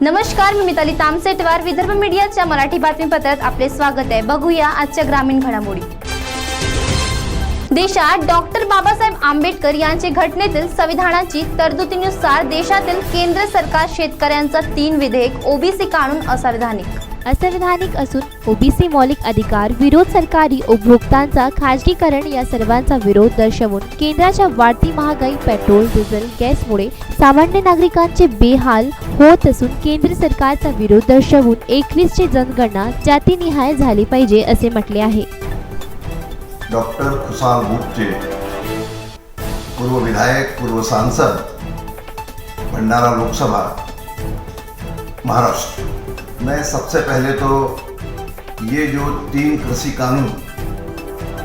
नमस्कार, मी मिताली तामसेटवार, विदर्भ मीडियाच्या मराठी बातमीपत्रात आपले स्वागत आहे। बघूया आजच्या ग्रामीण घडामोडी। देशात डॉक्टर बाबासाहेब आंबेडकर यांच्या घटनेतील संविधानाची तरतुदीनुसार देशातील केंद्र सरकार शेतकऱ्यांचा 3 विधेयक ओबीसी कानून असंवैधानिक असून ओबीसी मौलिक अधिकार विरोध सरकारी उपभोक्तांचा खाजगीकरण या सर्वांचा विरोध दर्शवून केंद्राच्या वाढती महागाई पेट्रोल डिझेल गॅसमुळे सामान्य नागरिकांचे बेहाल होत असून केंद्र सरकारचा विरोध दर्शवून 21 ची जनगणना जातीनिहाय झाली पाहिजे असे म्हटले आहे। डॉक्टर खुशाल गुप्ते, पूर्व विधायक, पूर्व सांसद, भंडारा लोकसभा, महाराष्ट्र। मैं सबसे पहले तो ये जो 3 कृषि कानून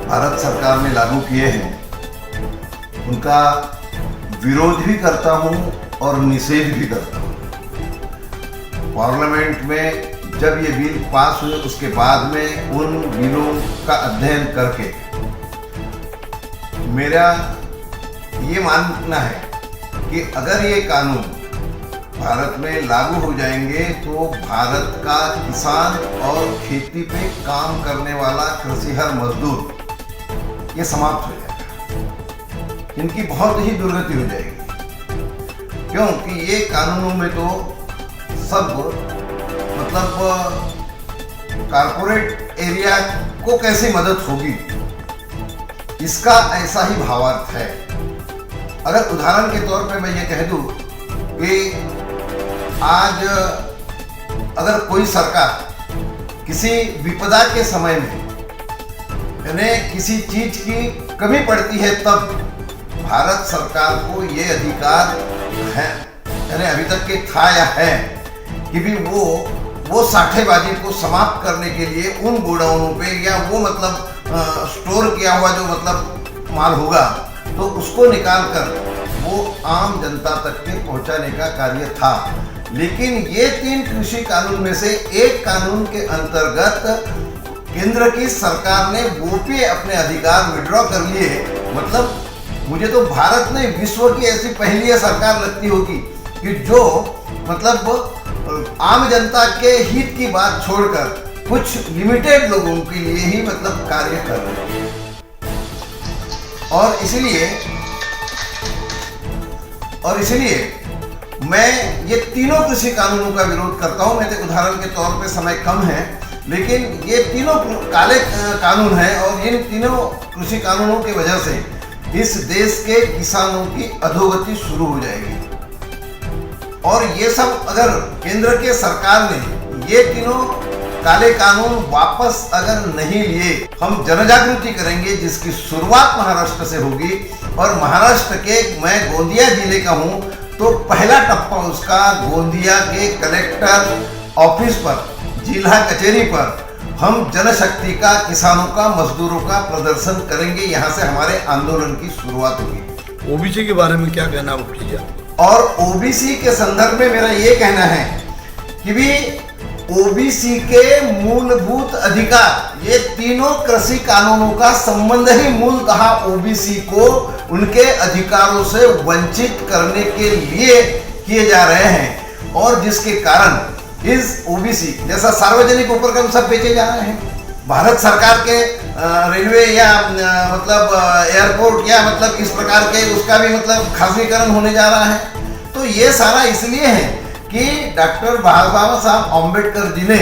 भारत सरकार ने लागू किए हैं उनका विरोध भी करता हूँ और निषेध भी करता हूँ। पार्लियामेंट में जब ये बिल पास हुए उसके बाद में उन बिलों का अध्ययन करके मेरा ये मानना है कि अगर ये कानून भारत में लागू हो जाएंगे तो भारत का किसान और खेती पे काम करने वाला कृषिहर मजदूर ये समाप्त हो जाएगा। इनकी बहुत ही दुर्गति हो जाएगी, क्योंकि ये कानूनों में तो सब मतलब कारपोरेट एरिया को कैसे मदद होगी इसका ऐसा ही भावार्थ है। अगर उदाहरण के तौर पे मैं ये कह दूं कि आज अगर कोई सरकार किसी विपदा के समय में यानी किसी चीज की कमी पड़ती है तब भारत सरकार को ये अधिकार है, यानी अभी तक के था या है कि भी वो साठेबाजी को समाप्त करने के लिए उन गोडाउनों पे या वो मतलब स्टोर किया हुआ जो मतलब माल होगा तो उसको निकाल कर वो आम जनता तक के पहुंचाने का कार्य था। लेकिन ये 3 कृषि कानून में से एक कानून के अंतर्गत केंद्र की सरकार ने वो पे अपने अधिकार विड्रॉ कर लिए। मतलब मुझे तो भारत में विश्व की ऐसी पहली सरकार लगती होगी कि जो मतलब आम जनता के हित की बात छोड़कर कुछ लिमिटेड लोगों के लिए ही मतलब कार्य कर रहे हैं। और इसलिए मैं ये तीनों कृषि कानूनों का विरोध करता हूं। मैं तो उदाहरण के तौर पे समय कम है, लेकिन ये तीनों काले कानून हैं और इन तीनों कृषि कानूनों की वजह से इस देश के किसानों की अधोगति शुरू हो जाएगी। और ये सब अगर केंद्र के सरकार ने ये तीनों काले कानून वापस अगर नहीं लिए, हम जनजागृति करेंगे जिसकी शुरुआत महाराष्ट्र से होगी। और महाराष्ट्र के मैं गोंदिया जिले का हूँ तो पहला टप्पा उसका गोंदिया के कलेक्टर ऑफिस पर, जिला कचहरी पर हम जनशक्ति का, किसानों का, मजदूरों का प्रदर्शन करेंगे। यहाँ से हमारे आंदोलन की शुरुआत होगी। ओबीसी के बारे में क्या कहना वो कीजिए। और ओबीसी के संदर्भ में मेरा ये कहना है कि भी ओबीसी के मूलभूत अधिकार, ये तीनों कृषि कानूनों का संबंध ही मूलतः ओबीसी को उनके अधिकारों से वंचित करने के लिए किए जा रहे हैं। और जिसके कारण इस ओबीसी जैसा सार्वजनिक उपक्रम सब बेचे जा रहे हैं। भारत सरकार के रेलवे या मतलब एयरपोर्ट या मतलब इस प्रकार के उसका भी मतलब खासगीकरण होने जा रहा है। तो ये सारा इसलिए है कि डॉक्टर बाबा साहब आंबेडकर जी ने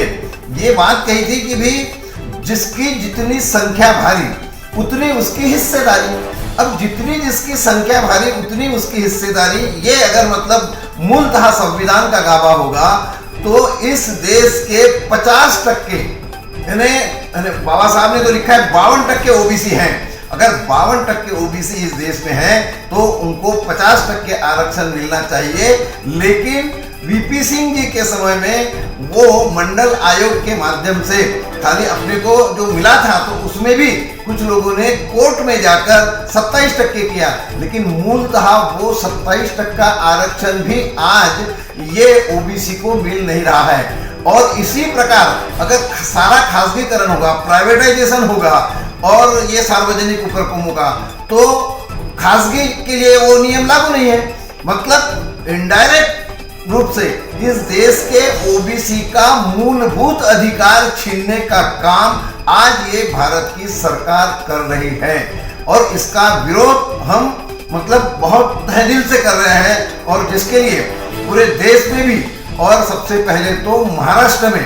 ये बात कही थी कि भी जिसकी जितनी संख्या भारी उतनी उसकी हिस्सेदारी। अब जितनी जिसकी संख्या भारी उतनी उसकी हिस्सेदारी, ये अगर मतलब मूलतः संविधान का गावा होगा तो इस देश के 50% यानी बाबा साहब ने तो लिखा है 52% ओबीसी हैं। अगर 52% ओबीसी इस देश में है तो उनको 50% आरक्षण मिलना चाहिए। लेकिन वीपी सिंह जी के समय में वो मंडल आयोग के माध्यम से खाली अपने को जो मिला था तो उसमें भी कुछ लोगों ने कोर्ट में जाकर 27% किया, लेकिन मूलतः वो 27% आरक्षण भी आज ये ओबीसी को मिल नहीं रहा है। और इसी प्रकार अगर सारा खासगीकरण होगा, प्राइवेटाइजेशन होगा और ये सार्वजनिक उपक्रम होगा तो खासगी के लिए वो नियम लागू नहीं है। मतलब इनडायरेक्ट रूप से इस देश के ओबीसी का मूलभूत अधिकार छीनने का काम आज ये भारत की सरकार कर रही है और इसका विरोध हम बहुत तहे दिल से कर रहे हैं और जिसके लिए पूरे देश में भी और सबसे पहले तो महाराष्ट्र में,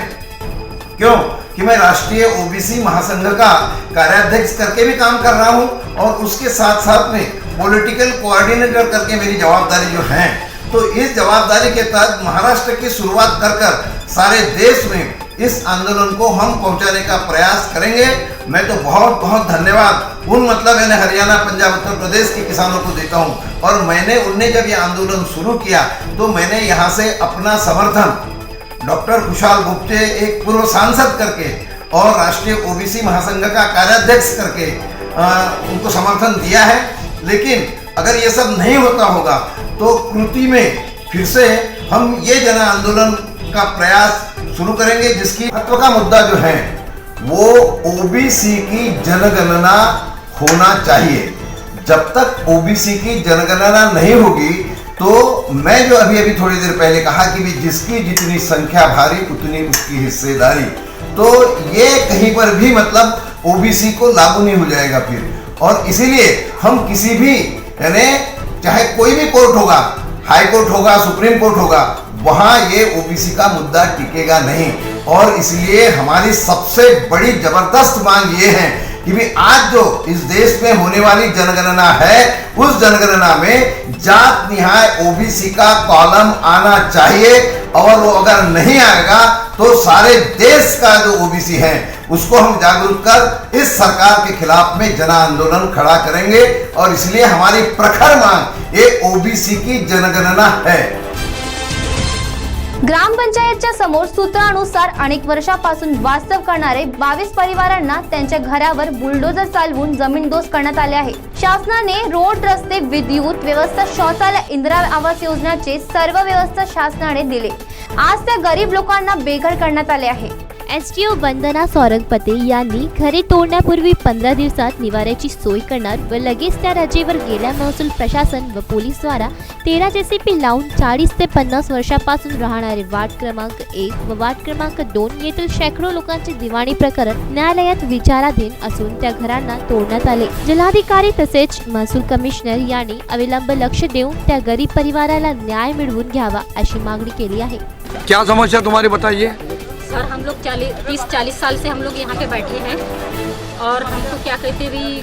क्यों कि मैं राष्ट्रीय ओबीसी महासंघ का कार्याध्यक्ष करके भी काम कर रहा हूं और उसके साथ साथ में पॉलिटिकल कोऑर्डिनेटर करके मेरी जवाबदारी जो है, तो इस जवाबदारी के तहत महाराष्ट्र की शुरुआत कर सारे देश में इस आंदोलन को हम पहुंचाने का प्रयास करेंगे। मैं तो बहुत बहुत धन्यवाद उन हरियाणा, पंजाब, उत्तर प्रदेश के किसानों को देता हूं और उनने जब ये आंदोलन शुरू किया तो मैंने यहाँ से अपना समर्थन डॉक्टर खुशहाल गुप्ते, एक पूर्व सांसद करके और राष्ट्रीय ओबीसी महासंघ का कार्याध्यक्ष करके उनको समर्थन दिया है। लेकिन अगर ये सब नहीं होता होगा तो कृति में फिर से हम ये जन आंदोलन का प्रयास शुरू करेंगे, जिसकी महत्व का मुद्दा जो है वो ओबीसी की जनगणना होना चाहिए। जब तक ओबीसी की जनगणना नहीं होगी तो मैं जो अभी थोड़ी देर पहले कहा कि भी जिसकी जितनी संख्या भारी उतनी उसकी हिस्सेदारी, तो ये कहीं पर भी ओबीसी को लागू नहीं हो जाएगा फिर। और इसीलिए हम किसी भी चाहे कोई भी कोर्ट होगा, हाई कोर्ट होगा, सुप्रीम कोर्ट होगा, वहां ये ओबीसी का मुद्दा टिकेगा नहीं। और इसलिए हमारी सबसे बड़ी जबरदस्त मांग ये है कि भी आज जो इस देश में होने वाली जनगणना है उस जनगणना में जात निहाय ओबीसी का कॉलम आना चाहिए और वो अगर नहीं आएगा तो सारे देश का जो ओबीसी है उसको हम जागरूक कर इस सरकार के खिलाफ में जन आंदोलन खड़ा करेंगे। और इसलिए हमारी प्रखर मांग ये ओबीसी की जनगणना है। ग्रामपंचायतच्या समोर सूत्रानुसार अनेक वर्षापासून वास्तव करणारे 22 परिवारांना त्यांच्या घरावर बुलडोजर चालवून जमीनदोस्त करण्यात आले आहे। शासनाने रोड, रस्ते, विद्युत व्यवस्था, शौचालय, इंदिरा आवास योजनेचे सर्व व्यवस्था शासनाने दिले। आज त्या गरीब लोकांना बेघर करण्यात आले आहे। एसडीओ वंदना सौरगपते यांनी घरे तोडण्यापूर्वी 15 दिवसात निवाऱ्याची सोय करणार व लगेच त्या रजेवर गेल्या महसूल प्रशासन व पोलीस द्वारा 13 जेसीपी लावून 40 ते 50 वर्षापासून राहणारे वार्ड क्रमांक 1 व वार्ड क्रमांक 2 येथील शेकडो लोकांचे दिवाणी प्रकरण न्यायालयात विचाराधीन असून त्या घरांना तोडण्यात आले। जिल्हाधिकारी तसेच महसूल कमिशनर यांनी अविलंब लक्ष देऊन त्या गरीब परिवाराला न्याय मिळवून घ्यावा अशी मागणी केली आहे। क्या समस्या तुम्हारी बताइए। सर, हम लोग 30-40 साल से हम लोग यहाँ पे बैठे हैं और हमको क्या कहते भी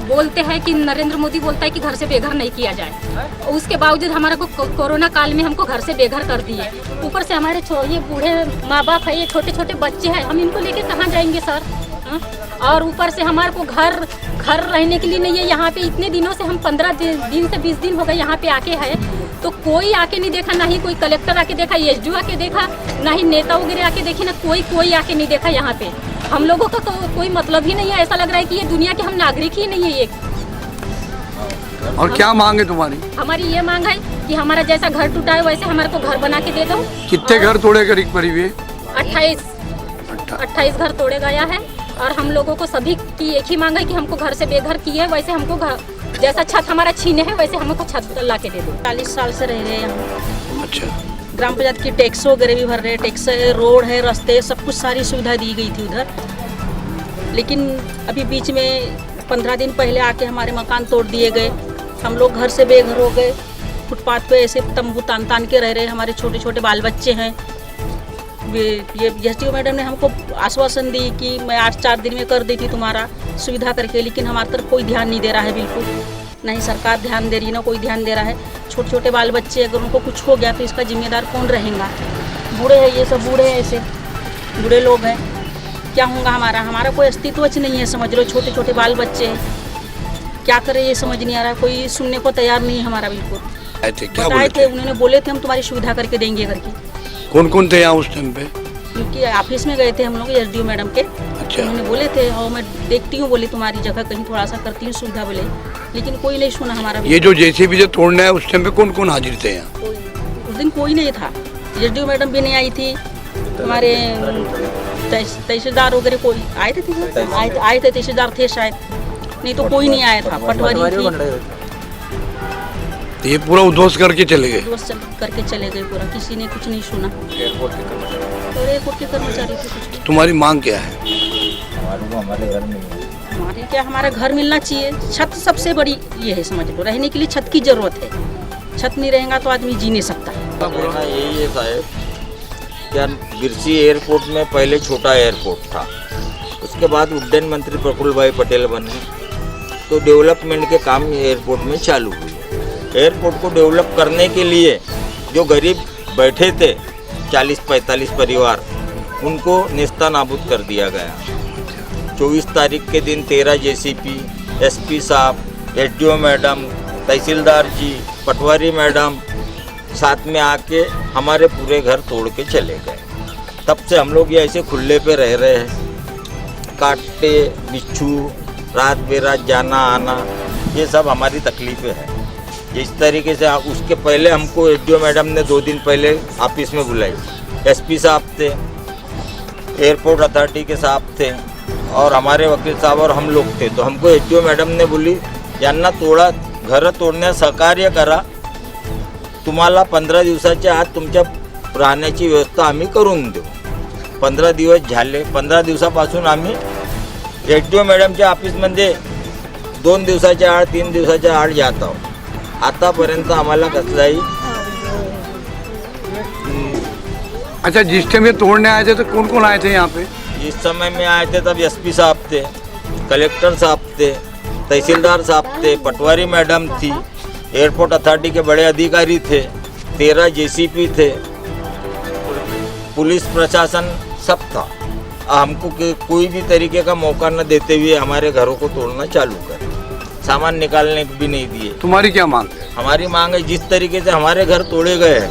बोलते हैं कि नरेंद्र मोदी बोलता है कि घर से बेघर नहीं किया जाए। उसके बावजूद हमारे को कोरोना काल में हमको घर से बेघर कर दिए। ऊपर से हमारे ये बूढ़े माँ बाप है, ये छोटे छोटे बच्चे हैं, हम इनको लेके कहाँ जाएंगे सर? और ऊपर से हमारे को घर रहने के लिए नहीं है। यहाँ पे इतने दिनों से हम 15 दिन से 20 दिन हो गए यहाँ पे आके है, तो कोई आके नहीं देखा, ना ही कोई कलेक्टर आके देखा, एसडीओ आके देखा, ना ही नेता वगैरह आके देखे, ना कोई आके नहीं देखा। यहाँ पे हम लोगों का तो कोई मतलब ही नहीं है। ऐसा लग रहा है कि ये दुनिया के हम नागरिक ही नहीं है ये। और क्या मांग है तुम्हारी? हमारी ये मांग है कि हमारा जैसा घर टूटा है वैसे हमारे को घर बना के दे दो। कितने घर तोड़े करीब हुए? 28 घर तोड़े गया है। और हम लोगों को सभी की एक ही मांग है कि हमको घर से बेघर किए, वैसे हमको घर जैसा छत हमारा छीने है वैसे हमको छत ला के दे दो। 40 साल से रह रहे हैं हम। अच्छा। ग्राम पंचायत की टैक्स वगैरह भी भर रहे हैं, टैक्स है, रोड है, रास्ते, सब कुछ सारी सुविधा दी गई थी उधर। लेकिन अभी बीच में 15 दिन पहले आके हमारे मकान तोड़ दिए गए। हम लोग घर से बेघर हो गए। फुटपाथ पे ऐसे तंबू तान के रह रहे हैं। हमारे छोटे छोटे बाल बच्चे हैं। ये एसडीओ मैडम ने हमको आश्वासन दी कि मैं 8-4 दिन में कर देती तुम्हारा सुविधा करके, लेकिन हमारी तरफ कोई ध्यान नहीं दे रहा है बिल्कुल। नहीं सरकार ध्यान दे रही, ना कोई ध्यान दे रहा है। छोटे छोटे बाल बच्चे, अगर उनको कुछ हो गया तो इसका जिम्मेदार कौन रहेगा? बूढ़े हैं, ये सब बूढ़े हैं, ऐसे बूढ़े लोग हैं, क्या होगा हमारा कोई अस्तित्व नहीं है, समझ लो। छोटे छोटे बाल बच्चे हैं, क्या करें ये समझ नहीं आ रहा। कोई सुनने को तैयार नहीं है हमारा बिल्कुल। बताए थे, उन्होंने बोले थे हम तुम्हारी सुविधा करके देंगे घर की। कौन कौन थे यहाँ उस टाइम पे? क्योंकि ऑफिस में गए थे हम लोग एसडीओ मैडम के। अच्छा। उन्होंने बोले थे और मैं देखती हूँ, बोली तुम्हारी जगह कहीं थोड़ा सा करती हूँ सुविधा, बोले, लेकिन कोई नहीं सुना हमारा। ये जो जेसीबी से तोड़ना है उस टाइम पे कौन कौन हाजिर थे यहाँ? उस दिन कोई नहीं था। एसडीओ मैडम भी नहीं आई थी, हमारे तहसीलदार वगैरह कोई आए थे तहसीलदार थे शायद, नहीं तो कोई नहीं आया था। पटवारी थी, तो ये पूरा उद्ध्वस्त करके चले गए। दोस्त करके चले गए पूरा, किसी ने कुछ नहीं सुना। एयरपोर्ट के कर्मचारी थे कुछ। तुम्हारी मांग क्या है? हमारे क्या, हमारा घर मिलना चाहिए। छत सबसे बड़ी ये है, समझ लो, रहने के लिए छत की जरूरत है। छत नहीं रहेगा तो आदमी जी नहीं सकता। कहना यही है साहब, क्या बिरसी एयरपोर्ट में पहले छोटा एयरपोर्ट था, उसके बाद उड्डयन मंत्री प्रफुल्ल भाई पटेल बने तो डेवलपमेंट के काम एयरपोर्ट में चालू हुए। एयरपोर्ट को डेवलप करने के लिए जो गरीब बैठे थे 40-45 परिवार, उनको नेस्ता नाबूद कर दिया गया। 24 तारीख के दिन 13 जेसीपी, एसपी साहब, एसडीओ मैडम, तहसीलदार जी, पटवारी मैडम साथ में आके हमारे पूरे घर तोड़ के चले गए। तब से हम लोग ये ऐसे खुले पे रह रहे हैं। काटे बिच्छू, रात बेरात जाना आना, ये सब हमारी तकलीफ़ें हैं। इस तरीके से उसके पहले हमको एसडीओ मैडम ने 2 दिन पहले ऑफिस में बुलाई। एसपी साहब थे, एयरपोर्ट अथॉरिटी के साहब थे और हमारे वकील साहब और हम लोग थे। तो हमको एसडीओ मैडम ने बोली, यांना तोडा, घर तोडण्यास सहकार्य करा, तुम्हाला 15 दिवसाच्या आत तुमच्या राहण्याची व्यवस्था आम्ही करून देऊ। 15 दिवस झाले। 15 दिवसापासून आम्ही एसडीओ मॅडमच्या ऑफिसमध्ये 2 दिवसाच्या आड 3 दिवसाच्या आड जात आहोत। आतापर्यंत आम्हाला कसलाही अच्छा, जिस टाइम ये तोड़ने आए थे तो कौन कौन आए थे यहाँ पे? इस समय में आए थे तब एसपी साहब थे, कलेक्टर साहब थे, तहसीलदार साहब थे, पटवारी मैडम थी, एयरपोर्ट अथॉरिटी के बड़े अधिकारी थे, 13 जेसीपी थे, पुलिस प्रशासन सब था। हमको कोई भी तरीके का मौका न देते हुए हमारे घरों को तोड़ना चालू कर, सामान निकालने भी नहीं दिए। तुम्हारी क्या मांग है? हमारी मांग है, जिस तरीके से हमारे घर तोड़े गए हैं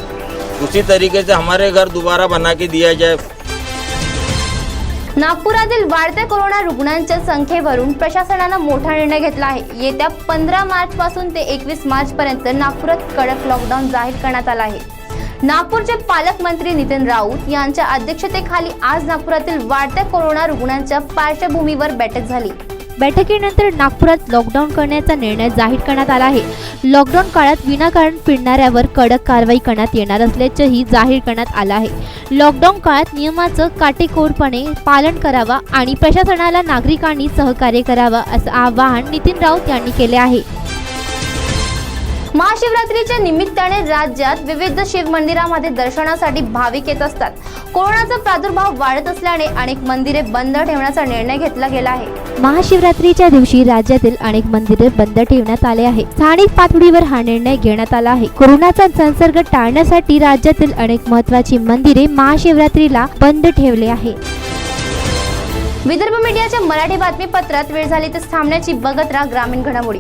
उसी तरीके से हमारे घर दोबारा बना के दिया जाए। नागपुरातील वाढत्या कोरोना रुग्णांच्या संख्येवरून प्रशासनानं मोठा निर्णय घेतला आहे। येत्या 15 मार्च पासून ते 21 मार्च पर्यंत नागपुरात कडक लॉकडाऊन जाहीर करण्यात आला आहे। नागपूरचे पालकमंत्री नितीन राऊत यांच्या अध्यक्षतेखाली आज नागपुरातील वाढत्या कोरोना रुग्णांच्या पार्श्वभूमीवर बैठक झाली। बैठकीनंतर नागपुरात लॉकडाऊन करण्याचा निर्णय जाहीर करण्यात आला आहे। लॉकडाऊन काळात विनाकारण फिरणाऱ्यावर कडक कारवाई करण्यात येणार असल्याचेही जाहीर करण्यात आलं आहे। लॉकडाऊन काळात नियमाचं काटेकोरपणे पालन करावा आणि प्रशासनाला नागरिकांनी सहकार्य करावं असं आवाहन नितीन राऊत यांनी केले आहे। महाशिवरात्रीच्या निमित्ताने राज्यात विविध शिव मंदिरांमध्ये दर्शनासाठी भाविक येत असतात। कोरोनाचा प्रादुर्भाव वाढत असल्याने अनेक मंदिरे बंद ठेवण्याचा निर्णय घेतला गेला आहे। महाशिवरात्रीच्या दिवशी राज्यातील अनेक मंदिरे बंद ठेवण्यात आले आहे। स्थानिक पातळीवर हा निर्णय घेण्यात आला आहे। कोरोनाचा संसर्ग टाळण्यासाठी राज्यातील अनेक महत्त्वाची मंदिरे महाशिवरात्रीला बंद ठेवले आहे। विदर्भ मीडियाच्या मराठी बातमीपत्रात वेळ झाली तर थांबण्याची, बघत राहा ग्रामीण घडामोडी।